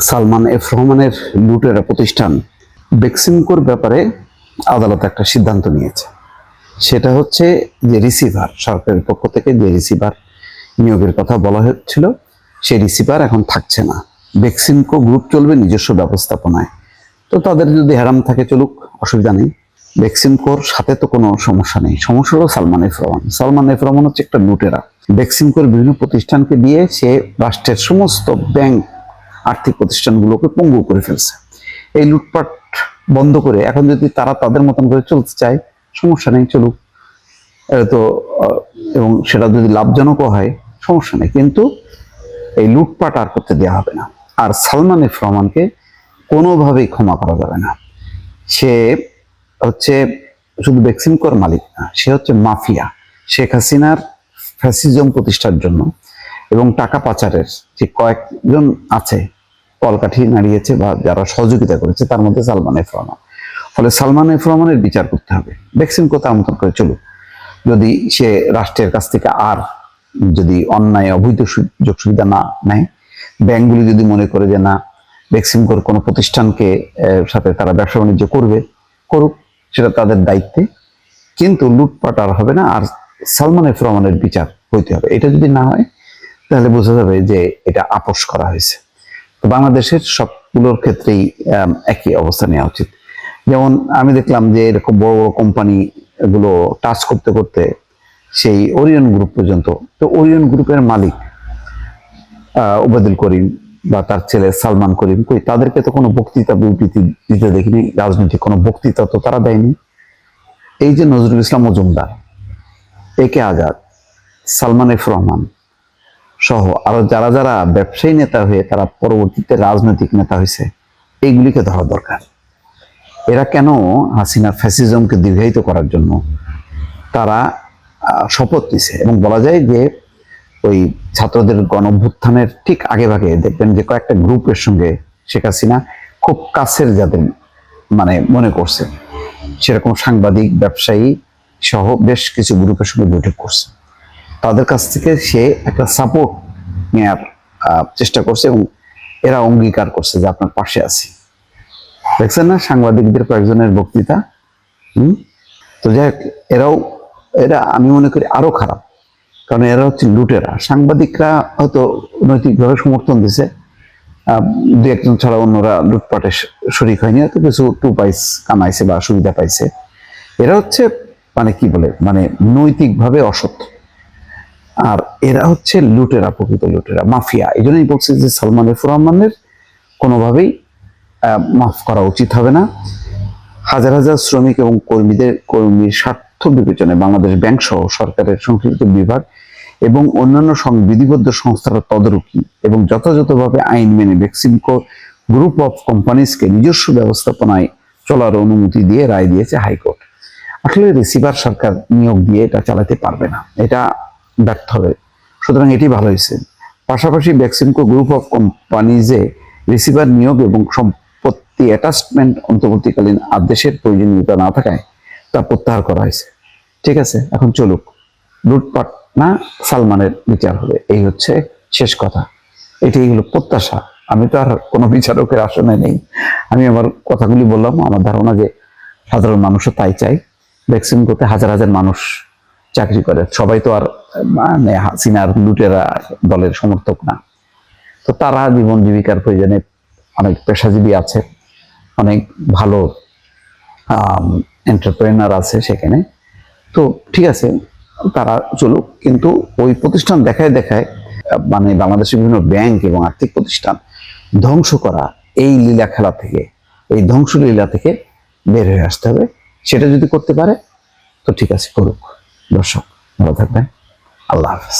Salman F রহমানের লুটেরা প্রতিষ্ঠান বেক্সিমকোর ব্যাপারে আদালত একটা সিদ্ধান্ত নিয়েছে। সেটা হচ্ছে যে রিসিভার, সরকারের পক্ষ থেকে যে রিসিভার নিয়োগের কথা বলা হচ্ছিল, সেই রিসিভার এখন থাকছে না। বেক্সিমকো গ্রুপ চলবে নিজস্ব ব্যবস্থাপনায়। তো তাদের যদি হেরাম থাকে চলুক, অসুবিধা নেই। বেক্সিমকোর সাথে তো কোনো সমস্যা নেই। সমস্যা হলো সালমান এফ রহমান। সালমান এফ রহমান হচ্ছে একটা লুটেরা। বেক্সিমকোর বিভিন্ন প্রতিষ্ঠানকে দিয়ে সে রাষ্ট্রের সমস্ত ব্যাংক, আর্থিক প্রতিষ্ঠানগুলোকে পঙ্গু করে ফেলছে। এই লুটপাট বন্ধ করে এখন যদি তারা তাদের মতন করে চলতে চায়, সমস্যা নেই, চলুক। তো এবং সেটা যদি লাভজনকও হয়, সমস্যা নেই, কিন্তু এই লুটপাট আর করতে দেওয়া হবে না। আর সালমান এফ রহমানকে কোনোভাবেই ক্ষমা করা যাবে না। সে হচ্ছে শুধু বেক্সিমকোর মালিক না, সে হচ্ছে মাফিয়া। শেখ হাসিনার ফ্যাসিজম প্রতিষ্ঠার জন্য এবং টাকা পাচারের যে কয়েকজন আছে, কলকাঠি নাড়িয়েছে বা যারা সহযোগিতা করেছে, তার মধ্যে সালমান এফ রহমান। ফলে সালমান এফ রহমানের বিচার করতে হবে। বেক্সিমকো তার মতন করে চলুক। যদি সে রাষ্ট্রের কাছ থেকে আর যদি অন্যায় অবৈধ সুযোগ সুবিধা না নেয়, ব্যাংকগুলি যদি মনে করে যে না, বেক্সিমকোর কোনো প্রতিষ্ঠানকে সাথে তারা ব্যবসা বাণিজ্য করবে, করুক, সেটা তাদের দায়িত্বে। কিন্তু লুটপাট আর হবে না। আর সালমান এফ রহমানের বিচার হইতে হবে। এটা যদি না হয়, তাহলে বোঝা যাবে যে এটা আপোষ করা হয়েছে। তো বাংলাদেশের সবগুলোর ক্ষেত্রেই একই অবস্থা নেওয়া উচিত। যেমন আমি দেখলাম যে এরকম বড় বড় কোম্পানি এগুলো টাচ করতে করতে সেই ওরিয়ন গ্রুপ পর্যন্ত। তো ওরিয়ন গ্রুপের মালিক ওবায়দুল করিম বা তার ছেলে সালমান করিম, কই তাদেরকে তো কোনো বক্তৃতা বিবৃতি দিতে দেখিনি। রাজনৈতিক কোনো বক্তৃতা তো তারা দেয়নি। এই যে নজরুল ইসলাম মজুমদার, একে আজাদ, সালমান এফ রহমান সহ আরো যারা যারা ব্যবসায়ী নেতা হয়ে তারা পরবর্তীতে রাজনৈতিক নেতা হয়েছে, এইগুলিকে ধরা দরকার। এরা কেন হাসিনার ফ্যাসিজমকে দীর্ঘায়িত করার জন্য তারা শপথ নিছে। এবং বলা যায় যে ওই ছাত্রদের গণঅভ্যুত্থানের ঠিক আগে ভাগে দেখবেন যে কয়েকটা গ্রুপের সঙ্গে শেখ হাসিনা খুব কাছের যাদের মানে মনে করছে, সেরকম সাংবাদিক, ব্যবসায়ী সহ বেশ কিছু গ্রুপের সঙ্গে বৈঠক করছে। তাদের কাছ থেকে সে একটা সাপোর্ট নেওয়ার চেষ্টা করছে এবং এরা অঙ্গীকার করছে যে আপনার পাশে আছি। দেখছেন না সাংবাদিকদের কয়েকজনের বক্তৃতা। তো যাই হোক, এরা আমি মনে করি আরো খারাপ, কারণ এরা হচ্ছে লুটেরা। সাংবাদিকরা হয়তো নৈতিকভাবে সমর্থন দিছে, দু একজন ছাড়া অন্যরা লুটপাটে শরিক হয়নি, হয়তো কিছু টু পাইস কামাইছে বা সুবিধা পাইছে। এরা হচ্ছে মানে কি বলে, মানে নৈতিকভাবে অসৎ। আর এরা হচ্ছে লুটেরা, প্রকৃত লুটেরা, মাফিয়া। এই জন্যই বলছি যে সালমান এফ রহমানের কোনোভাবেই মাফ করা উচিত হবে না। হাজার হাজার শ্রমিক এবং কর্মীর স্বার্থ বিবেচনায় বাংলাদেশ ব্যাংক সহ সরকারের সংশ্লিষ্ট বিভাগ এবং অন্যান্য বিধিবদ্ধ সংস্থার তদারকি এবং যথাযথভাবে আইন মেনে বেক্সিমকো গ্রুপ অফ কোম্পানিজকে নিজস্ব ব্যবস্থাপনায় চলার অনুমতি দিয়ে রায় দিয়েছে হাইকোর্ট। আসলে রিসিভার সরকার নিয়োগ দিয়ে এটা চালাতে পারবে না, এটা ব্যর্থ হবে। সুতরাং এটি ভালো হয়েছে। পাশাপাশি বেক্সিমকো গ্রুপ অফ কোম্পানিজে রিসিভার নিয়োগ এবং সম্পত্তি অ্যাটাচমেন্ট অন্তর্বর্তীকালীন আদেশের প্রয়োজনীয়তা না থাকায় তা প্রত্যাহার করা হয়েছে। ঠিক আছে, এখন চলুক। লুটপাট না, সালমানের বিচার হবে, এই হচ্ছে শেষ কথা। এটাই হলো প্রত্যাশা। আমি তো আর কোনো বিচারকের আসনে নেই। আমি আমার কথাগুলি বললাম, আমার ধারণা যে সাধারণ মানুষও তাই চাই। বেক্সিমকোতে হাজার হাজার মানুষ চাকরি করে, সবাই তো আর মানে হাসিনার লুটেরা দলের সমর্থক না। তো তারা জীবন জীবিকার প্রয়োজনে অনেক পেশাজীবী আছে, অনেক ভালো এন্টারপ্রেনার আছে সেখানে। তো ঠিক আছে, তারা চলুক, কিন্তু ওই প্রতিষ্ঠান দেখায় দেখায় মানে বাংলাদেশের বিভিন্ন ব্যাংক এবং আর্থিক প্রতিষ্ঠান ধ্বংস করা, এই লীলা খেলা থেকে, এই ধ্বংস লীলা থেকে বের হয়ে আসতে হবে। সেটা যদি করতে পারে তো ঠিক আছে, করুক। দর্শক ভালো থাকবেন, আল্লাহ হাফেজ।